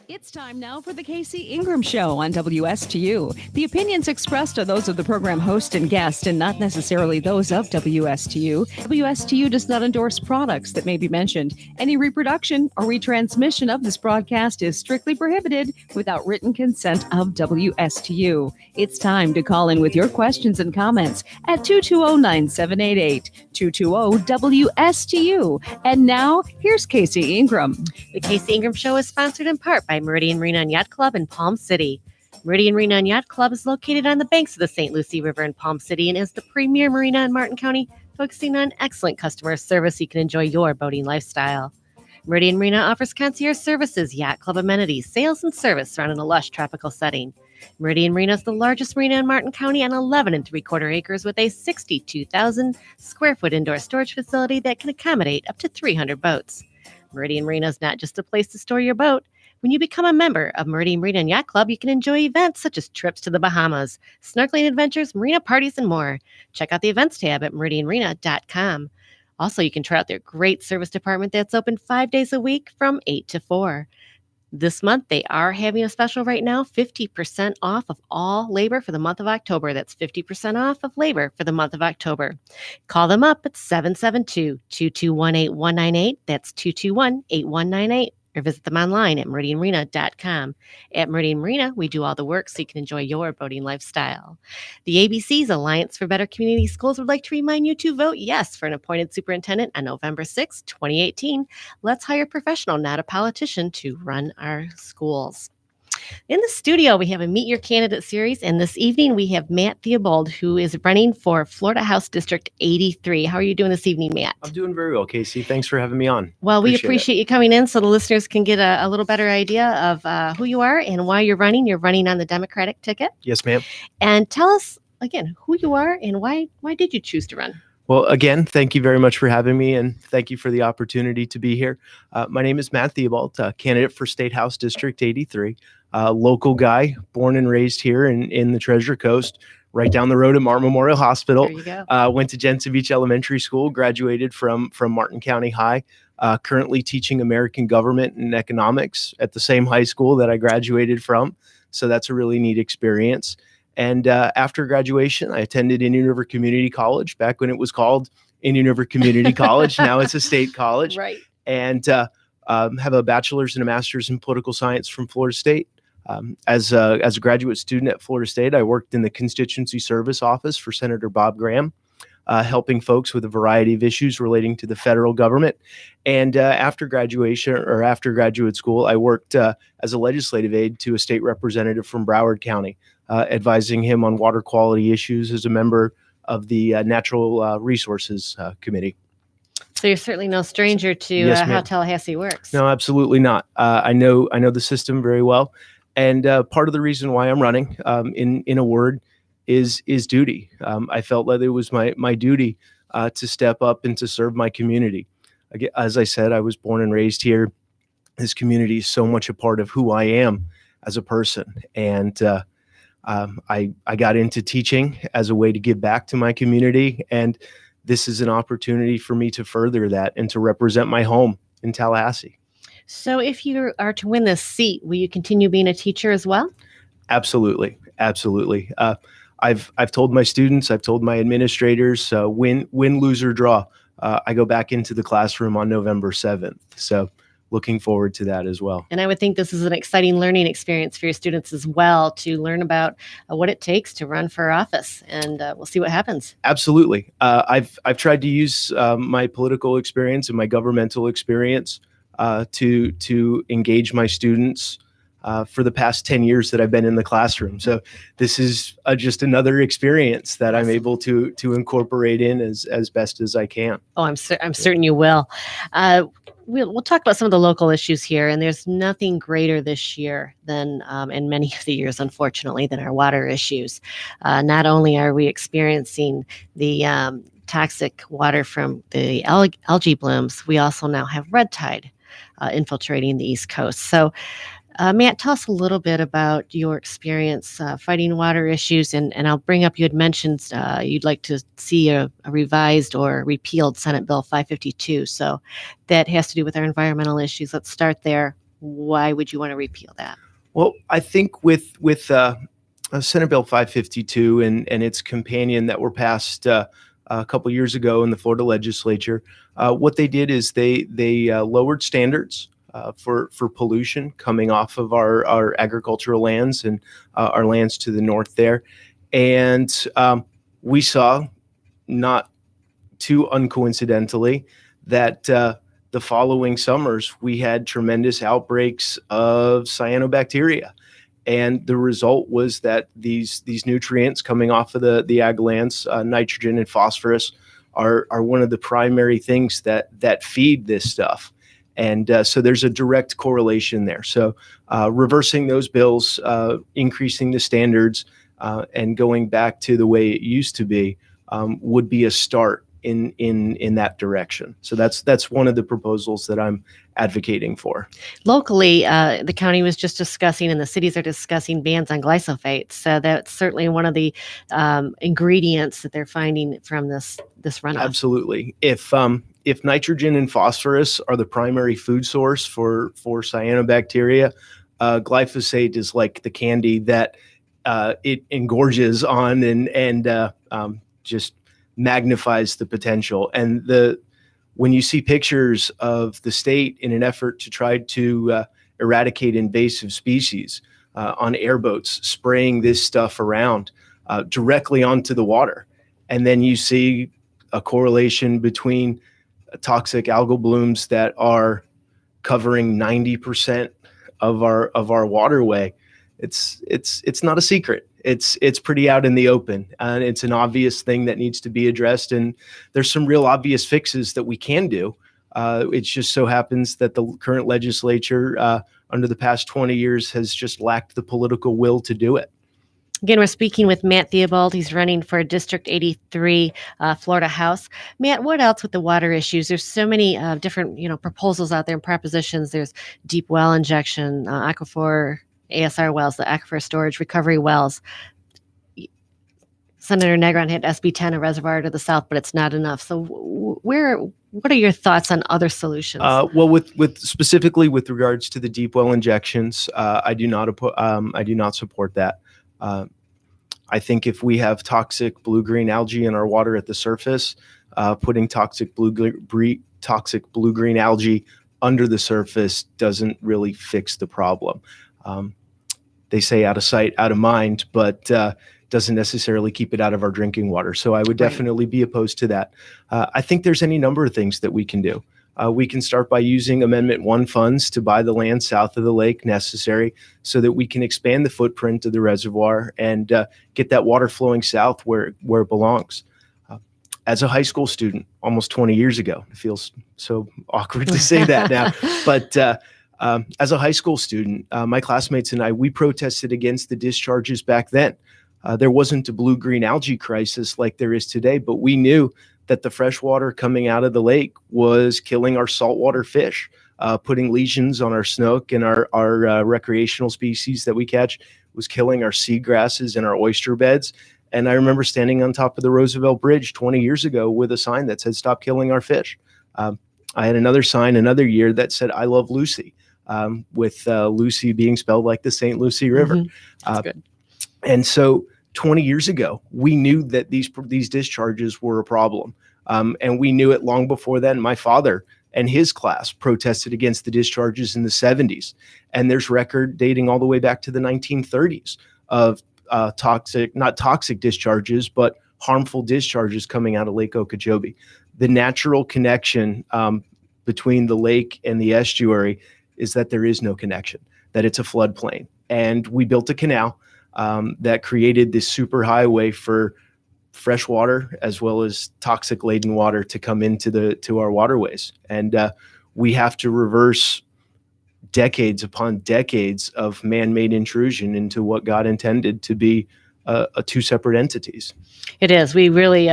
It's time now for the KC Ingram Show on WSTU. The opinions expressed are those of the program host and guest and not necessarily those of WSTU. WSTU does not endorse products that may be mentioned. Any reproduction or retransmission of this broadcast is strictly prohibited without written consent of WSTU. It's time to call in with your questions and comments at 220-9788, 220-WSTU. And now, here's KC Ingram. The KC Ingram Show is sponsored in part by Meridian Marina and Yacht Club in Palm City. Meridian Marina and Yacht Club is located on the banks of the St. Lucie River in Palm City and is the premier marina in Martin County, focusing on excellent customer service so you can enjoy your boating lifestyle. Meridian Marina offers concierge services, yacht club amenities, sales, and service surrounding a lush tropical setting. Meridian Marina is the largest marina in Martin County on 11 3/4 acres with a 62,000 square foot indoor storage facility that can accommodate up to 300 boats. Meridian Marina is not just a place to store your boat. When you become a member of Meridian Marina and Yacht Club, you can enjoy events such as trips to the Bahamas, snorkeling adventures, marina parties, and more. Check out the events tab at meridianmarina.com. Also, you can try out their great service department that's open 5 days a week from 8 to 4. This month, they are having a special right now, 50% off of all labor for the month of October. That's 50% off of labor for the month of October. Call them up at 772-221-8198. That's 221-8198. Or visit them online at meridianmarina.com. At Meridian Marina, we do all the work so you can enjoy your boating lifestyle. The ABC's Alliance for Better Community Schools would like to remind you to vote yes for an appointed superintendent on November 6, 2018. Let's hire a professional, not a politician, to run our schools. In the studio, we have a Meet Your Candidate series, and this evening we have Matt Theobald, who is running for Florida House District 83. How are you doing this evening, Matt? I'm doing very well, Casey. Thanks for having me on. Well, we appreciate you coming in so the listeners can get a little better idea of who you are and why you're running. You're running on the Democratic ticket. Yes, ma'am. And tell us, again, who you are and why did you choose to run? Well, again, thank you very much for having me, and thank you for the opportunity to be here. My name is Matt Theobald, candidate for State House District 83. Local guy, born and raised here in the Treasure Coast, right down the road at Martin Memorial Hospital. There you go. Went to Jensen Beach Elementary School, graduated from Martin County High, currently teaching American government and economics at the same high school that I graduated from. So that's a really neat experience. And after graduation, I attended Indian River Community College, back when it was called Indian River Community College. Now it's a state college. Right. And have a bachelor's and a master's in political science from Florida State. As a graduate student at Florida State, I worked in the constituency service office for Senator Bob Graham, helping folks with a variety of issues relating to the federal government. And after graduation or after graduate school, I worked as a legislative aide to a state representative from Broward County, advising him on water quality issues as a member of the Natural Resources Committee. So you're certainly no stranger to how Tallahassee works. No, absolutely not. I know the system very well. And part of the reason why I'm running, in a word, is duty. I felt that it was my duty to step up and to serve my community. Again, as I said, I was born and raised here. This community is so much a part of who I am as a person. And I got into teaching as a way to give back to my community. And this is an opportunity for me to further that and to represent my home in Tallahassee. So if you are to win this seat, will you continue being a teacher as well? Absolutely. Absolutely. I've told my students, I've told my administrators, win, lose, or draw. I go back into the classroom on November 7th. So looking forward to that as well. And I would think this is an exciting learning experience for your students as well, to learn about what it takes to run for office. And we'll see what happens. Absolutely. I've tried to use my political experience and my governmental experience to engage my students for the past 10 years that I've been in the classroom. So this is just another experience that I'm able to incorporate in as best as I can. Oh, I'm certain you will. We'll talk about some of the local issues here, and there's nothing greater this year than, and many of the years, unfortunately, than our water issues. Not only are we experiencing the toxic water from the algae blooms, we also now have red tide infiltrating the East Coast. So, Matt, tell us a little bit about your experience fighting water issues, and I'll bring up, you had mentioned you'd like to see a revised or repealed Senate Bill 552. So that has to do with our environmental issues. Let's start there. Why would you want to repeal that? Well, I think with Senate Bill 552 and its companion that were passed a couple years ago in the Florida legislature, what they did is they lowered standards for pollution coming off of our agricultural lands and our lands to the north there, and we saw, not too uncoincidentally, that the following summers we had tremendous outbreaks of cyanobacteria. And the result was that these nutrients coming off of the ag lands, nitrogen and phosphorus, are one of the primary things that feed this stuff. And so there's a direct correlation there. So reversing those bills, increasing the standards, and going back to the way it used to be would be a start in that direction. So that's one of the proposals that I'm advocating for. Locally, the county was just discussing, and the cities are discussing bans on glyphosate. So that's certainly one of the ingredients that they're finding from this runoff. Absolutely. If nitrogen and phosphorus are the primary food source for cyanobacteria, glyphosate is like the candy that it engorges on and just magnifies the potential. And when you see pictures of the state in an effort to try to eradicate invasive species on airboats, spraying this stuff around directly onto the water, and then you see a correlation between toxic algal blooms that are covering 90% of our waterway, it's not a secret. It's pretty out in the open, and it's an obvious thing that needs to be addressed. And there's some real obvious fixes that we can do. It just so happens that the current legislature, under the past 20 years, has just lacked the political will to do it. Again, we're speaking with Matt Theobald. He's running for District 83, Florida House. Matt, what else with the water issues? There's so many different, proposals out there and propositions. There's deep well injection, aquifer, ASR wells, the aquifer storage recovery wells. Senator Negron hit SB 10, a reservoir to the south, but it's not enough. So what are your thoughts on other solutions? Well, with specifically with regards to the deep well injections, I do not support that. I think if we have toxic blue-green algae in our water at the surface, putting toxic blue-green algae under the surface doesn't really fix the problem. They say out of sight, out of mind, but doesn't necessarily keep it out of our drinking water. So I would definitely be opposed to that. I think there's any number of things that we can do. We can start by using Amendment 1 funds to buy the land south of the lake necessary so that we can expand the footprint of the reservoir and get that water flowing south where it belongs. As a high school student, almost 20 years ago, it feels so awkward to say that now, but as a high school student, my classmates and I, we protested against the discharges back then. There wasn't a blue-green algae crisis like there is today, but we knew that the fresh water coming out of the lake was killing our saltwater fish, putting lesions on our snook and our recreational species that we catch, was killing our seagrasses and our oyster beds. And I remember standing on top of the Roosevelt Bridge 20 years ago with a sign that said, "Stop killing our fish." I had another sign another year that said, "I love Lucy," with Lucy being spelled like the St. Lucie River. That's good. And so 20 years ago, we knew that these discharges were a problem. And we knew it long before then. My father and his class protested against the discharges in the 70s. And there's record dating all the way back to the 1930s of not toxic discharges, but harmful discharges coming out of Lake Okeechobee. The natural connection between the lake and the estuary is that there is no connection, that it's a floodplain. And we built a canal that created this super highway for fresh water as well as toxic laden water to come into our waterways. And we have to reverse decades upon decades of man-made intrusion into what God intended to be two separate entities. It is. We really,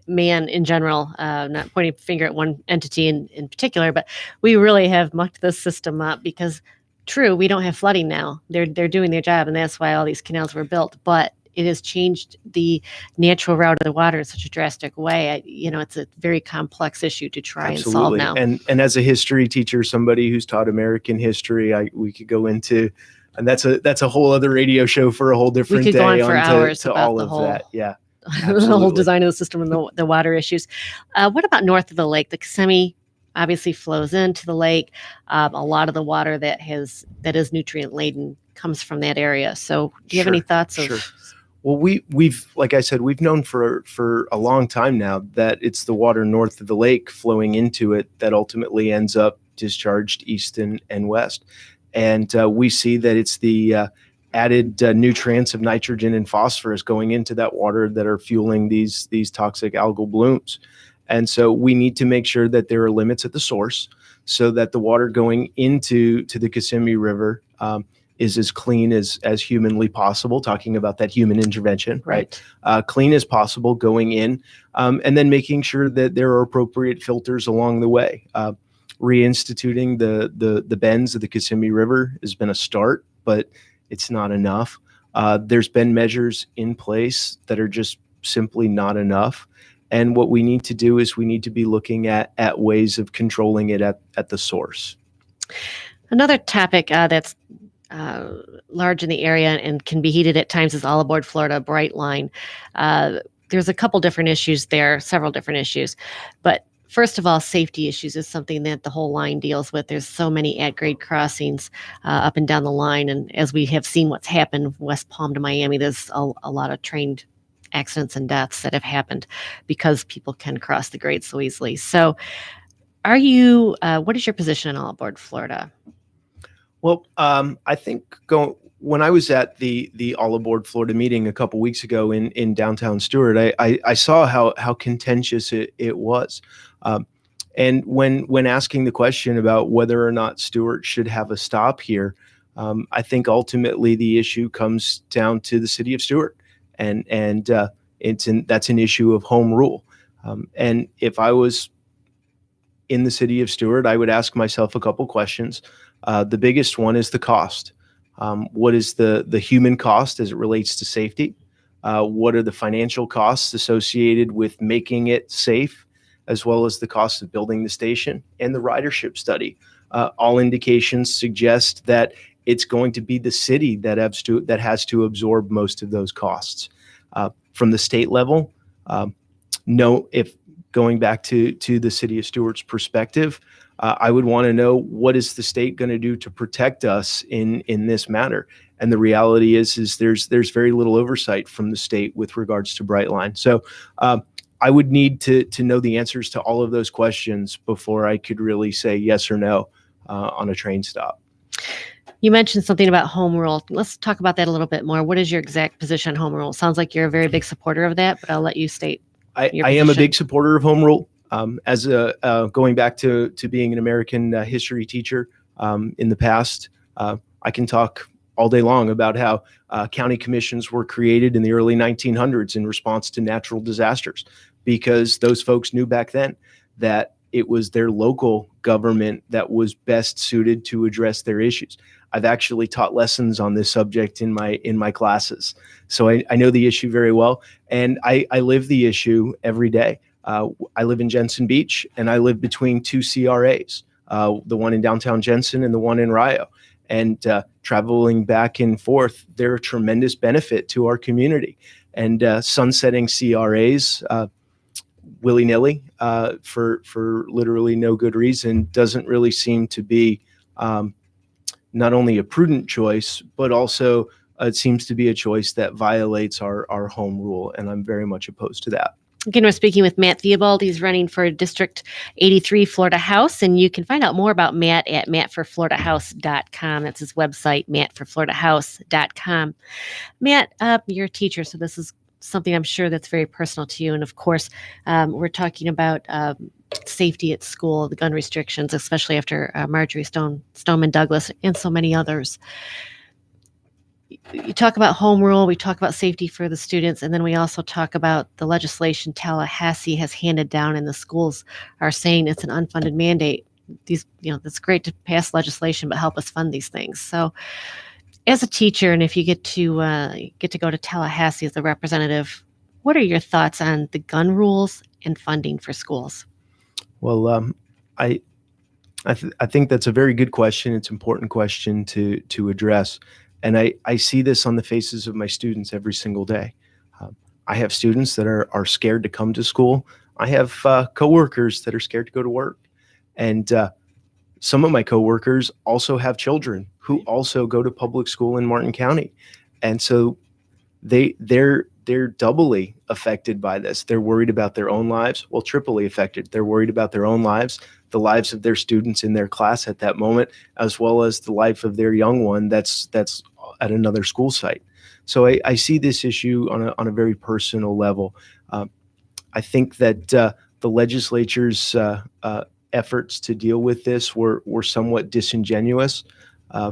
man in general, not pointing a finger at one entity in particular, but we really have mucked this system up because, true, we don't have flooding now. They're doing their job, and that's why all these canals were built. But it has changed the natural route of the water in such a drastic way. It's a very complex issue to try and solve now. And as a history teacher, somebody who's taught American history, we could go into, and that's a whole other radio show for a whole different we could day go on for hours to about all the of whole that. Yeah. the whole design of the system and the water issues. What about north of the lake? The Kissimmee obviously flows into the lake. A lot of the water that is nutrient laden comes from that area. So do you have any thoughts of? Sure. Well, we've like I said, we've known for a long time now that it's the water north of the lake flowing into it that ultimately ends up discharged east and west. And we see that it's the added nutrients of nitrogen and phosphorus going into that water that are fueling these toxic algal blooms. And so we need to make sure that there are limits at the source so that the water going into the Kissimmee River is as clean as humanly possible, talking about that human intervention, right? Clean as possible going in, and then making sure that there are appropriate filters along the way. Reinstituting the bends of the Kissimmee River has been a start, but it's not enough. There's been measures in place that are just simply not enough. And what we need to do is we need to be looking at ways of controlling it at the source. Another topic that's large in the area and can be heated at times is all aboard Florida Bright Line. There's a couple different issues there, several different issues. But first of all, safety issues is something that the whole line deals with. There's so many at-grade crossings up and down the line. And as we have seen what's happened West Palm to Miami, there's a lot of trained accidents and deaths that have happened because people can cross the grade so easily. So what is your position on all aboard Florida? Well, I think when I was at the All Aboard Florida meeting a couple weeks ago in downtown Stuart, I saw how contentious it was. And when asking the question about whether or not Stuart should have a stop here, I think ultimately the issue comes down to the city of Stuart. And that's an issue of home rule. And if I was in the city of Stuart, I would ask myself a couple questions. The biggest one is the cost. What is the human cost as it relates to safety? What are the financial costs associated with making it safe, as well as the cost of building the station and the ridership study? All indications suggest that it's going to be the city that has to absorb most of those costs. From the state level, if going back to the city of Stuart's perspective, I would want to know, what is the state going to do to protect us in this matter? And the reality is there's very little oversight from the state with regards to Brightline. So I would need to know the answers to all of those questions before I could really say yes or no on a train stop. You mentioned something about home rule. Let's talk about that a little bit more. What is your exact position on home rule? Sounds like you're a very big supporter of that, but I'll let you state. I am a big supporter of home rule. As going back to being an American history teacher in the past, I can talk all day long about how county commissions were created in the early 1900s in response to natural disasters, because those folks knew back then that it was their local government that was best suited to address their issues. I've actually taught lessons on this subject in my classes, so I know the issue very well, and I live the issue every day. I live in Jensen Beach, and I live between two CRAs, the one in downtown Jensen and the one in Rio. And traveling back and forth, they're a tremendous benefit to our community. And sunsetting CRAs willy-nilly for literally no good reason doesn't really seem to be not only a prudent choice, but also it seems to be a choice that violates our home rule. And I'm very much opposed to that. Again, we're speaking with Matt Theobald. He's running for District 83 Florida House, and you can find out more about Matt at mattforfloridahouse.com. That's his website, mattforfloridahouse.com. Matt, you're a teacher, so this is something I'm sure that's very personal to you. And of course, we're talking about safety at school, the gun restrictions, especially after Marjorie Stoneman Douglas and so many others. You talk about home rule, we talk about safety for the students, and then we also talk about the legislation Tallahassee has handed down, and the schools are saying it's an unfunded mandate. It's great to pass legislation, but help us fund these things. So As a teacher, and if you get to go to Tallahassee as a representative, what are your thoughts on the gun rules and funding for schools? Well, I I think that's a very good question. It's an important question to address, and I see this on the faces of my students every single day. I have students that are scared to come to school. I have coworkers that are scared to go to work, and some of my coworkers also have children who also go to public school in Martin County, and so they're doubly affected by this. They're worried about their own lives. Well, triply affected. They're worried about their own lives, the lives of their students in their class at that moment, as well as the life of their young one that's at another school site. So I see this issue on a very personal level. I think that the legislature's efforts to deal with this were somewhat disingenuous,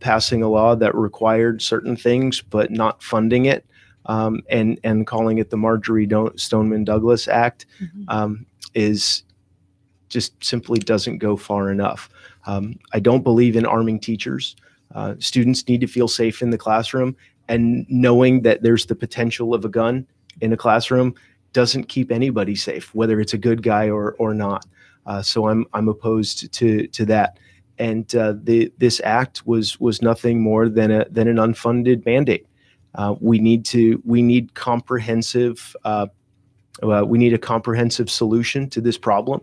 passing a law that required certain things but not funding it, and calling it the Marjorie Stoneman Douglas Act, is just simply doesn't go far enough. I don't believe in arming teachers. Students need to feel safe in the classroom, and knowing that there's the potential of a gun in a classroom doesn't keep anybody safe, whether it's a good guy or not. So I'm opposed to that. And this act was nothing more than an unfunded mandate. We need a comprehensive solution to this problem.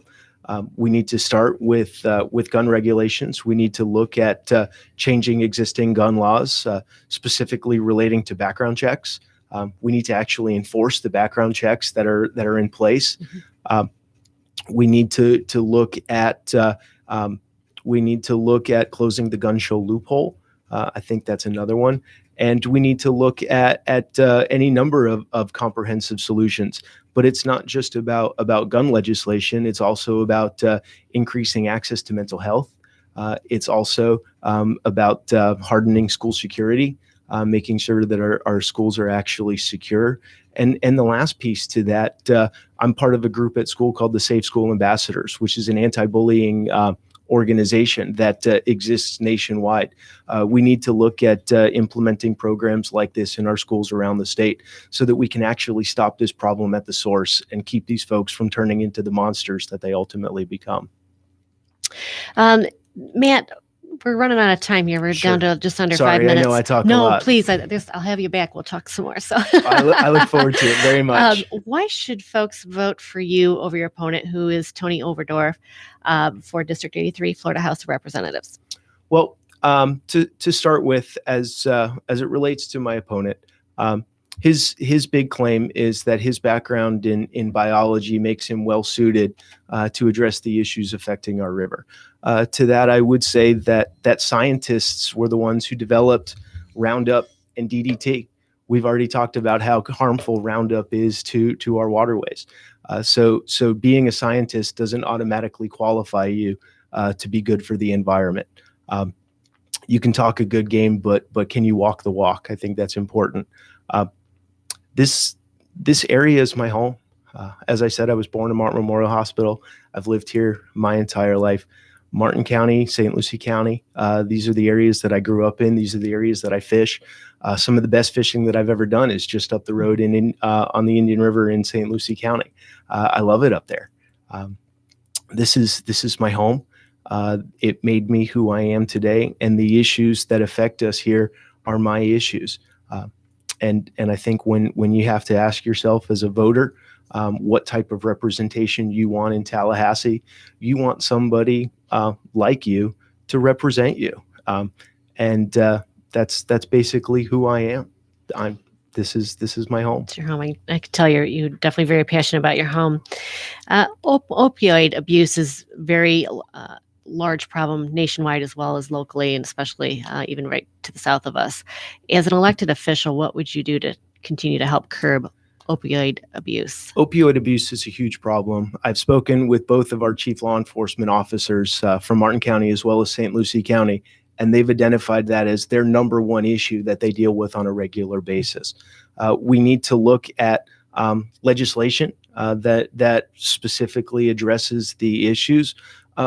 We need to start with gun regulations. We need to look at changing existing gun laws, specifically relating to background checks. We need to actually enforce the background checks that are in place. We need to look at closing the gun show loophole. I think that's another one. And we need to look at any number of comprehensive solutions. But it's not just about gun legislation. It's also about increasing access to mental health. It's also about hardening school security, making sure that our schools are actually secure. And the last piece to that, I'm part of a group at school called the Safe School Ambassadors, which is an anti-bullying organization that exists nationwide. We need to look at implementing programs like this in our schools around the state so that we can actually stop this problem at the source and keep these folks from turning into the monsters that they ultimately become. Matt, we're running out of time here. We're Sure. down to just under Sorry, 5 minutes. I know I talk a No, lot. please. I'll have you back. We'll talk some more. So I look forward to it very much. Why should folks vote for you over your opponent, who is Tony Overdorf, for District 83, Florida House of Representatives? Well, to start with, as it relates to my opponent, his big claim is that his background in biology makes him well suited to address the issues affecting our river. To that, I would say that scientists were the ones who developed Roundup and DDT. We've already talked about how harmful Roundup is to our waterways. So being a scientist doesn't automatically qualify you to be good for the environment. You can talk a good game, but can you walk the walk? I think that's important. This area is my home. As I said, I was born in Martin Memorial Hospital. I've lived here my entire life. Martin County, St. Lucie County. These are the areas that I grew up in. These are the areas that I fish. Some of the best fishing that I've ever done is just up the road on the Indian River in St. Lucie County. I love it up there. This is my home. It made me who I am today, and the issues that affect us here are my issues. And I think when you have to ask yourself as a voter, what type of representation you want in Tallahassee, you want somebody like you to represent you, and that's basically who I am. This is my home. It's your home. I can tell you're definitely very passionate about your home. Opioid abuse is very large problem nationwide as well as locally, and especially even right to the south of us. As an elected official, what would you do to continue to help curb opioid abuse? Opioid abuse is a huge problem. I've spoken with both of our chief law enforcement officers from Martin County as well as St. Lucie County, and they've identified that as their number one issue that they deal with on a regular basis. We need to look at legislation that specifically addresses the issues.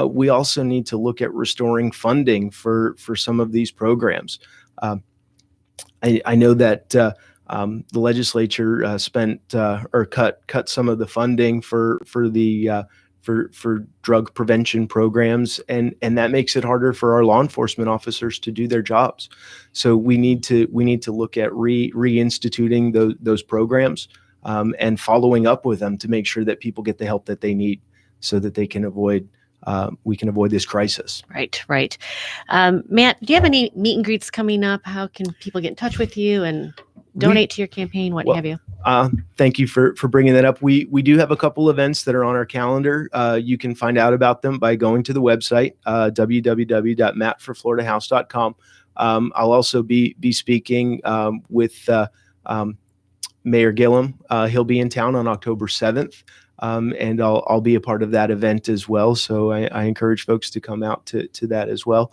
We also need to look at restoring funding for some of these programs. I know that the legislature spent or cut some of the funding for drug prevention programs, and that makes it harder for our law enforcement officers to do their jobs. So we need to look at reinstituting those programs and following up with them to make sure that people get the help that they need, so that they can avoid this crisis. Right. Matt, do you have any meet and greets coming up? How can people get in touch with you and donate to your campaign? What have you? Thank you for bringing that up. We do have a couple events that are on our calendar. You can find out about them by going to the website, www.mattforfloridahouse.com. I'll also be speaking with Mayor Gillum. He'll be in town on October 7th. And I'll be a part of that event as well. So I encourage folks to come out to that as well.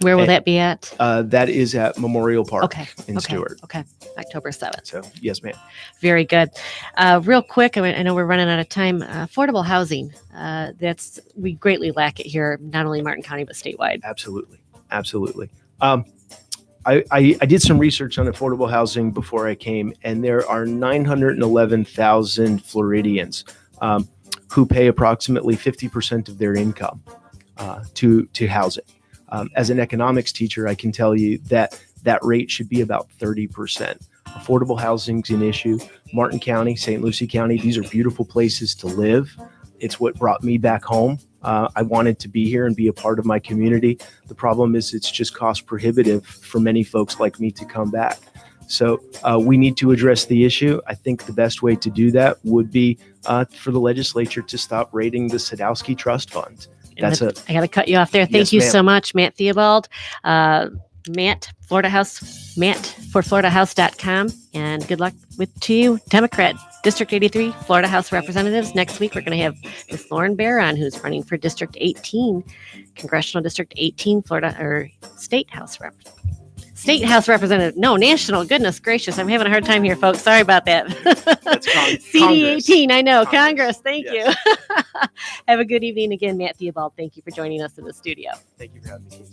Where will that be at? That is at Memorial Park in Stewart. Okay. October 7th. So yes, ma'am. Very good. Real quick, I know we're running out of time. Affordable housing. We greatly lack it here, not only in Martin County, but statewide. Absolutely. I did some research on affordable housing before I came, and there are 911,000 Floridians who pay approximately 50% of their income to housing. As an economics teacher, I can tell you that rate should be about 30%. Affordable housing is an issue. Martin County, St. Lucie County, these are beautiful places to live. It's what brought me back home. I wanted to be here and be a part of my community. The problem is it's just cost prohibitive for many folks like me to come back. So we need to address the issue. I think the best way to do that would be for the legislature to stop raiding the Sadowski Trust Fund. I got to cut you off there. Thank you so much, Matt Theobald. Matt, Florida House, Matt for FloridaHouse.com. And good luck to you, Democrat. District 83, Florida House Representatives. Next week, we're going to have Ms. Lauren Bear on, who's running for District 18, Congressional District 18, Florida, or State House Representative. No, national. Goodness gracious. I'm having a hard time here, folks. Sorry about that. That's CD18. I know. Congress. Thank you. Have a good evening again, Matt Theobald. Thank you for joining us in the studio. Thank you for having me.